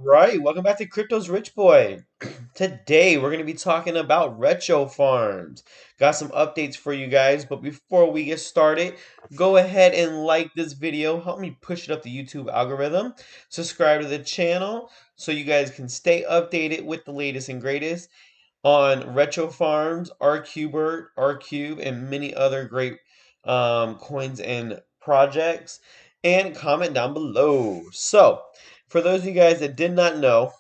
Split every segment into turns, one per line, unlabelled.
Right, welcome back to Crypto's Rich Boy. Today we're going to be talking about retro farms. Got some updates for you guys, but before we get started, go ahead and like this video. Help me push it up the YouTube algorithm. Subscribe to the channel so you guys can stay updated with the latest and greatest on retro farms, Rqbert, Rcube, and many other great coins and projects. And comment down below. So, for those of you guys that did not know,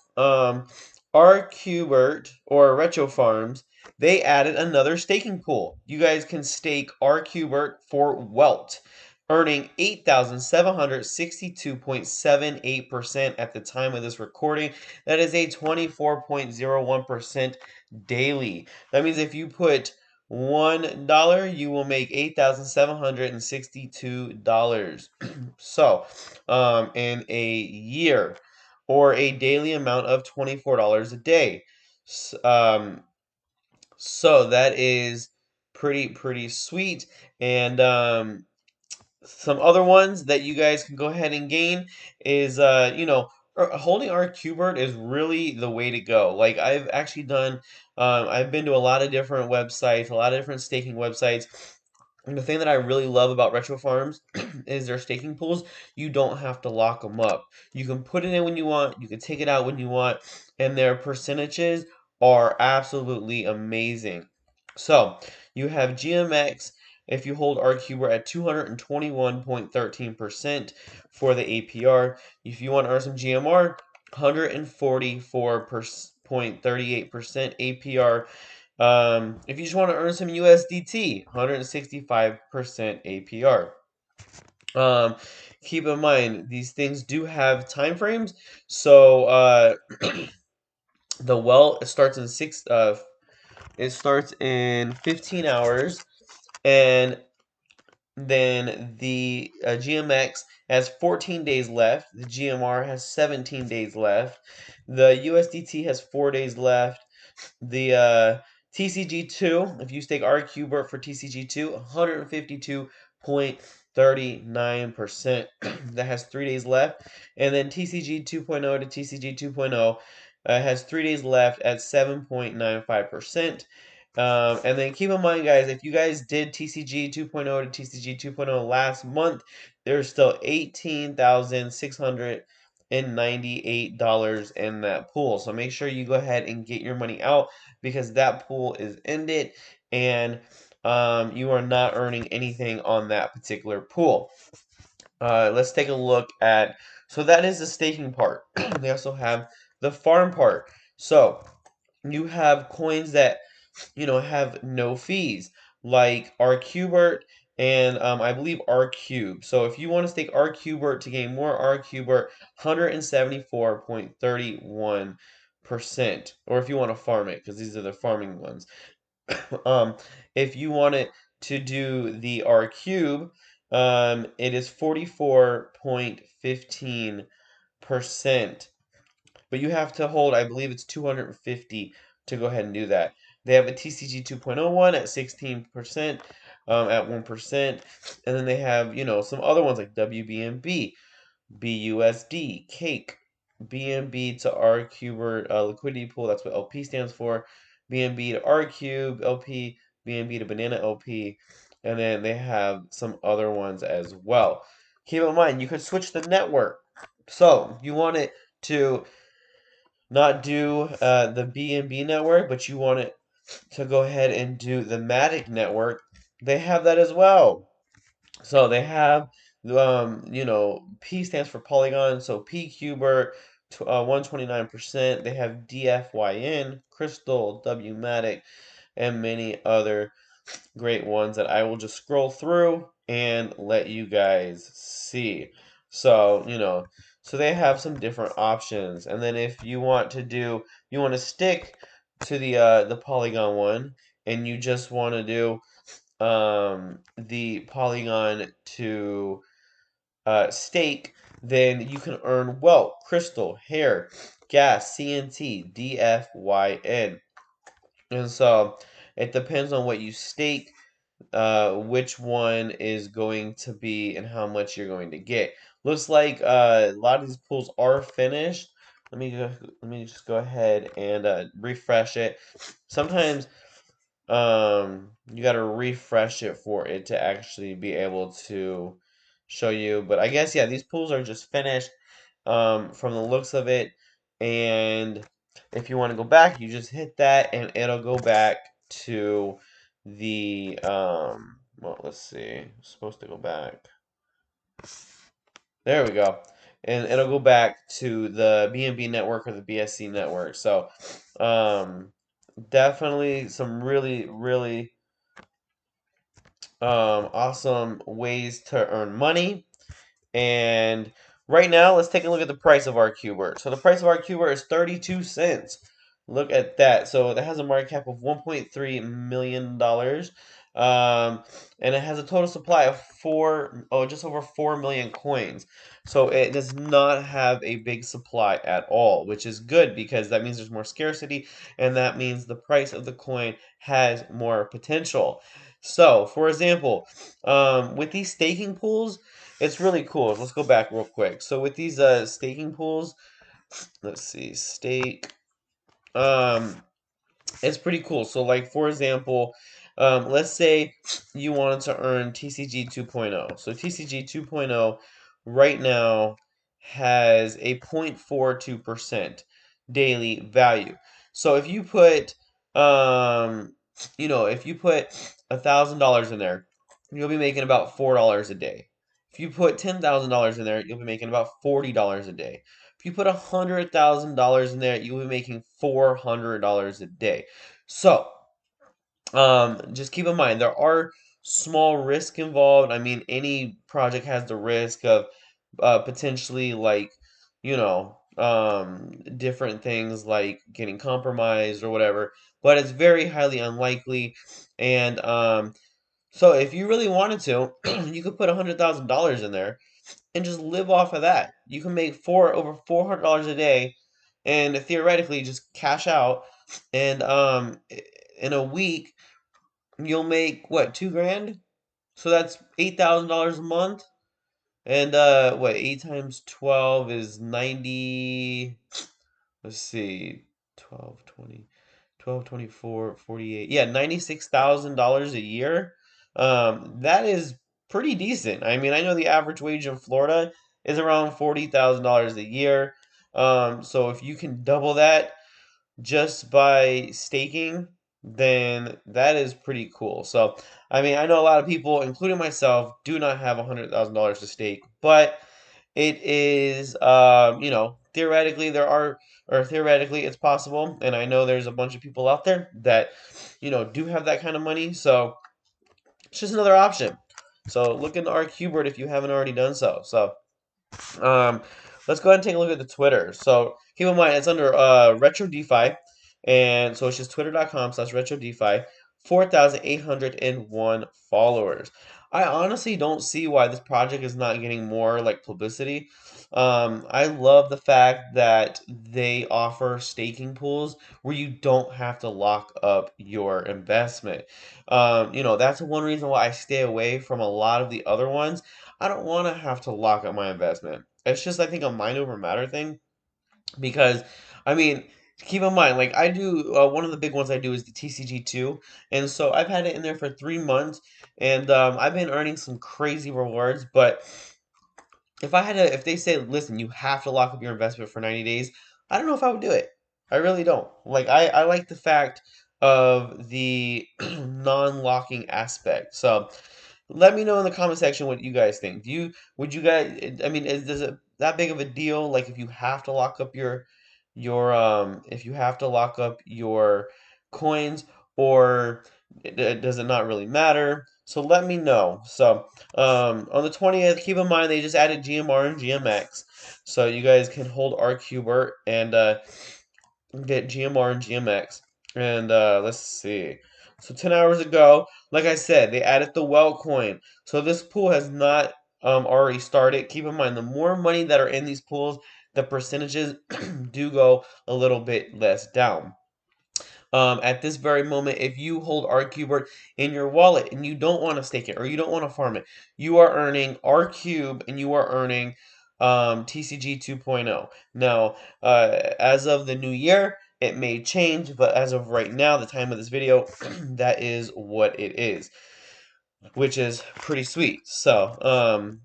Rqbert or Retro Farms, they added another staking pool. You guys can stake Rqbert for WELT, earning 8,762.78% at the time of this recording. That is a 24.01% daily. That means if you put $1, you will make $8,762. So, in a year, or a daily amount of $24 a day. So that is pretty sweet. And some other ones that you guys can go ahead and gain is holding our Qbert is really the way to go. Like I've actually done I've been to a lot of different websites, a lot of different staking websites. And the thing that I really love about retro farms is their staking pools. You don't have to lock them up. You can put it in when you want, you can take it out when you want, and their percentages are absolutely amazing. So you have GMX if you hold RQ, at 221.13% for the APR. If you want to earn some GMR, 144.38% APR. If you just want to earn some USDT, 165% APR. Um, Keep in mind these things do have time frames. So the well it starts in 15 hours, and then the GMX has 14 days left. The GMR has 17 days left. The USDT has 4 days left. The TCG2, if you stake Rqbert for TCG2, 152.39%. That has 3 days left. And then TCG 2.0 to TCG 2.0 has 3 days left at 7.95%. And then keep in mind, guys, if you guys did TCG 2.0 to TCG 2.0 last month, there's still $18,698 in that pool. So make sure you go ahead and get your money out because that pool is ended, and you are not earning anything on that particular pool. Let's take a look at, so that is the staking part. They also have the farm part. So you have coins that have no fees, like Rqbert and I believe Rcube. So if you want to stake Rqbert to gain more Rqbert, 174.31%. Or if you want to farm it, because these are the farming ones. um, if you want it to do the Rcube, it is 44.15%. But you have to hold, I believe it's 250 to go ahead and do that. They have a TCG 2.01 at 16%, at 1%. And then they have, some other ones like WBNB, BUSD, Cake, BNB to Rqbert liquidity pool. That's what LP stands for. BNB to Rcube, LP, BNB to Banana LP. And then they have some other ones as well. Keep in mind, you could switch the network. So you want it to not do the BNB network, but you want it to go ahead and do the Matic network, they have that as well. So they have, P stands for Polygon, so PQbert, 129%. They have DFYN, Crystal, WMatic, and many other great ones that I will just scroll through and let you guys see. So, so they have some different options. And then if you want to stick to the Polygon one, and you just want to do the Polygon to stake, then you can earn WELT, Crystal, Hair, Gas, CNT, DFYN. And so it depends on what you stake, which one is going to be and how much you're going to get. Looks like a lot of these pools are finished, let me just go ahead and refresh it. Sometimes you got to refresh it for it to actually be able to show you. But I guess yeah, these pools are just finished from the looks of it. And if you want to go back, you just hit that, and it'll go back to the well, let's see. It's supposed to go back. There we go. And it'll go back to the BNB network or the BSC network. So, definitely some really, really awesome ways to earn money. And right now, let's take a look at the price of Rqbert. So the price of Rqbert is 32 cents. Look at that. So it has a market cap of $1.3 million. And it has a total supply of just over 4 million coins. So it does not have a big supply at all, which is good because that means there's more scarcity, and that means the price of the coin has more potential. So, for example, with these staking pools, it's really cool. Let's go back real quick. So with these staking pools, let's see, stake. Um, it's pretty cool. So like for example, let's say you wanted to earn TCG 2.0. So TCG 2.0 right now has a 0.42% daily value. So if you put if you put $1,000 in there, you'll be making about $4 a day. If you put $10,000 in there, you'll be making about $40 a day. If you put $100,000 in there, you'll be making $400 a day. So, just keep in mind there are small risk involved. I mean, any project has the risk of potentially like, different things like getting compromised or whatever, but it's very highly unlikely. And so if you really wanted to, you could put $100,000 in there and just live off of that. You can make over $400 a day, and theoretically just cash out. And in a week, you'll make what, 2 grand? So that's $8,000 a month. And what, 8 times 12 is 90. Let's see, 12, 20. 12, 24, 48. Yeah, $96,000 a year. That is pretty decent. I mean, I know the average wage in Florida is around $40,000 a year. So if you can double that just by staking, then that is pretty cool. So, I mean, I know a lot of people, including myself, do not have $100,000 to stake, but it is, theoretically theoretically it's possible, and I know there's a bunch of people out there that, do have that kind of money, so it's just another option. So look into Rqbert if you haven't already done so. So, um, let's go ahead and take a look at the Twitter. So keep in mind it's under Retro DeFi, and so it's just twitter.com/retro DeFi. 4,801 followers. I honestly don't see why this project is not getting more like publicity. I love the fact that they offer staking pools where you don't have to lock up your investment. That's one reason why I stay away from a lot of the other ones. I don't want to have to lock up my investment. It's just, I think, a mind over matter thing because, I mean, keep in mind, like I do, one of the big ones I do is the TCG2, and so I've had it in there for 3 months, and I've been earning some crazy rewards. But if they say, listen, you have to lock up your investment for 90 days, I don't know if I would do it. I really don't. Like, I like the fact of the non-locking aspect. So, let me know in the comment section what you guys think. Would you guys, I mean, is it that big of a deal? Like, if you have to lock up if you have to lock up your coins, or does it not really matter? So let me know. So, on the 20th, keep in mind they just added GMR and GMX, so you guys can hold Rqbert and get GMR and GMX. And let's see. So 10 hours ago, like I said, they added the WELT coin. So this pool has not already started. Keep in mind, the more money that are in these pools, the percentages do go a little bit less down. At this very moment, if you hold Rqbert in your wallet and you don't want to stake it or you don't want to farm it, you are earning R cube and you are earning TCG 2.0. Now, as of the new year, it may change, but as of right now, the time of this video, that is what it is, which is pretty sweet. So,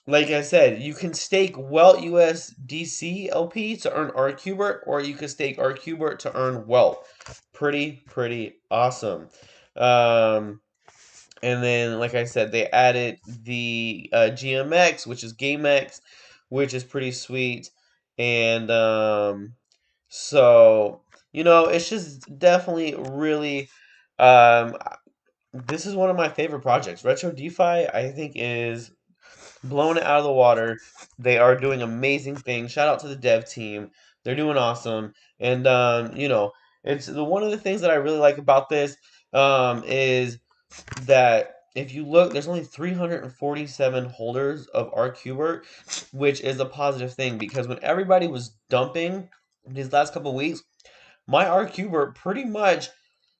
like I said, you can stake WELT USDC LP to earn Rqbert, or you can stake Rqbert to earn WELT. Pretty awesome. Um, and then, like I said, they added the GMX, which is GameX, which is pretty sweet. And so, it's just definitely really. This is one of my favorite projects. Retro DeFi, I think, is blowing it out of the water. They are doing amazing things. Shout out to the dev team. They're doing awesome. And it's one of the things that I really like about this is that if you look, there's only 347 holders of Rqbert, which is a positive thing because when everybody was dumping these last couple weeks, my Rqbert pretty much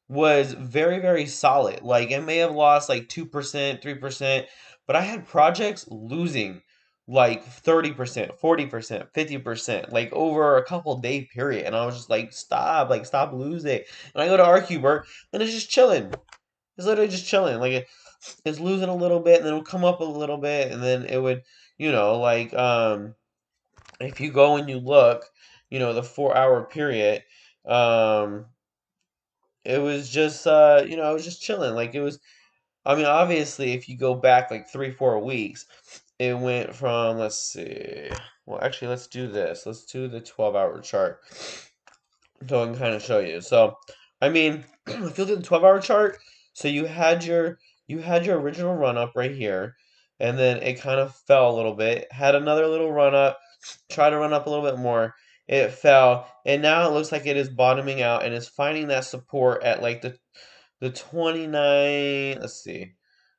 was very, very solid. Like it may have lost like 2%, 3%, but I had projects losing like 30%, 40%, 50%, like over a couple day period. And I was just like, stop losing. And I go to Rqbert and it's just chilling. It's literally just chilling. Like it's losing a little bit and then it'll come up a little bit and then it would, if you go and you look, the 4 hour period, um, it was just it was just chilling. Like it was I mean, obviously if you go back like 3, 4 weeks, it went from let's see. Well actually let's do this. Let's do the 12-hour chart. So I can kind of show you. So I mean if you look at the 12-hour chart, so you had your original run up right here, and then it kind of fell a little bit, had another little run up, tried to run up a little bit more, it fell, and now it looks like it is bottoming out and is finding that support at like the 29, let's see,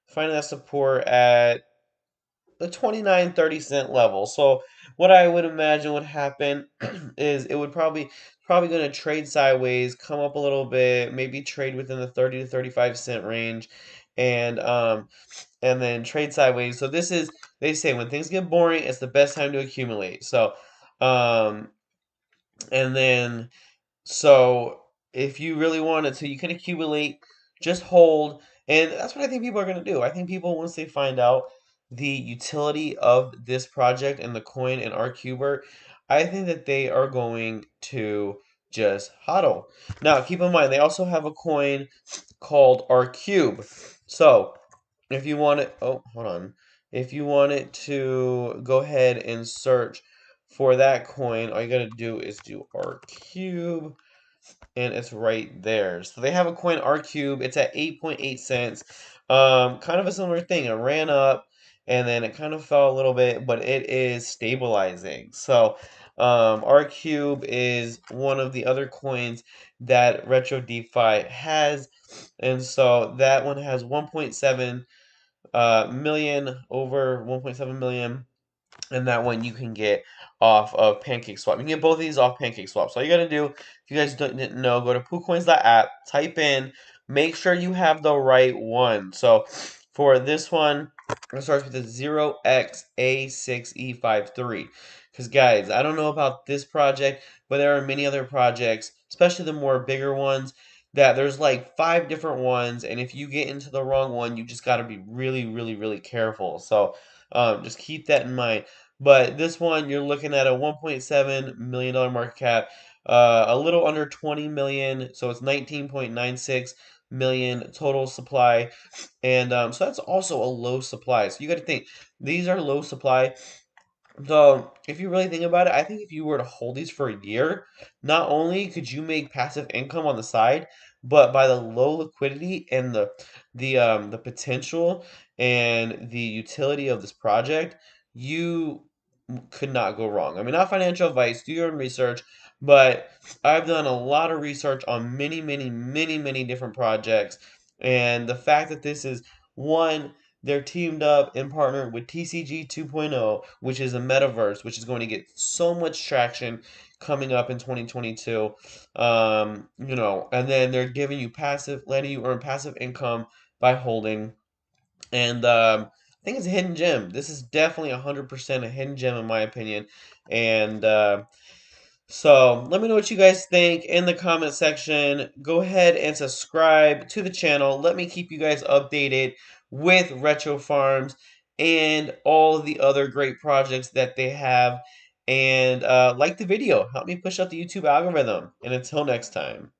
finding that support at the 29.30 cent level. So what I would imagine would happen is it would probably going to trade sideways, come up a little bit, maybe trade within the 30 to 35 cent range, and then trade sideways. So this is, they say when things get boring, it's the best time to accumulate. So um and then so if you really wanted to, you can accumulate, just hold, and that's what I think people are going to do. I think people, once they find out the utility of this project and the coin and Rqbert, I think that they are going to just hodl. Now, keep in mind, they also have a coin called Rcube. So, if you want it, oh, hold on. If you wanted to go ahead and search for that coin, all you gotta do is do Rcube, and it's right there. So they have a coin Rcube. It's at 8.8 cents. Kind of a similar thing. It ran up and then it kind of fell a little bit, but it is stabilizing. So Rcube is one of the other coins that Retro DeFi has, and so that one has 1.7 million, over 1.7 million, and that one you can get off of PancakeSwap. You can get both of these off PancakeSwap. So all you gotta do, if you guys didn't know, go to poocoins.app, type in, make sure you have the right one. So for this one, it starts with a 0xA6E53. Because guys, I don't know about this project, but there are many other projects, especially the more bigger ones, that there's like 5 different ones, and if you get into the wrong one, you just gotta be really, really, really careful. So just keep that in mind. But this one, you're looking at a $1.7 million market cap, a little under 20 million, so it's 19.96 million total supply, and so that's also a low supply. So you got to think these are low supply. So, if you really think about it, I think if you were to hold these for a year, not only could you make passive income on the side, but by the low liquidity and the potential and the utility of this project, you could not go wrong. I mean, not financial advice, do your own research, but I've done a lot of research on many, many, many, many different projects, and the fact that this is one, they're teamed up and partnered with TCG 2.0, which is a metaverse, which is going to get so much traction coming up in 2022. And then they're giving you passive, letting you earn passive income by holding. And I think it's a hidden gem. This is definitely 100% a hidden gem in my opinion. And so let me know what you guys think in the comment section. Go ahead and subscribe to the channel. Let me keep you guys updated with Retro Farms and all of the other great projects that they have. And like the video. Help me push up the YouTube algorithm. And until next time.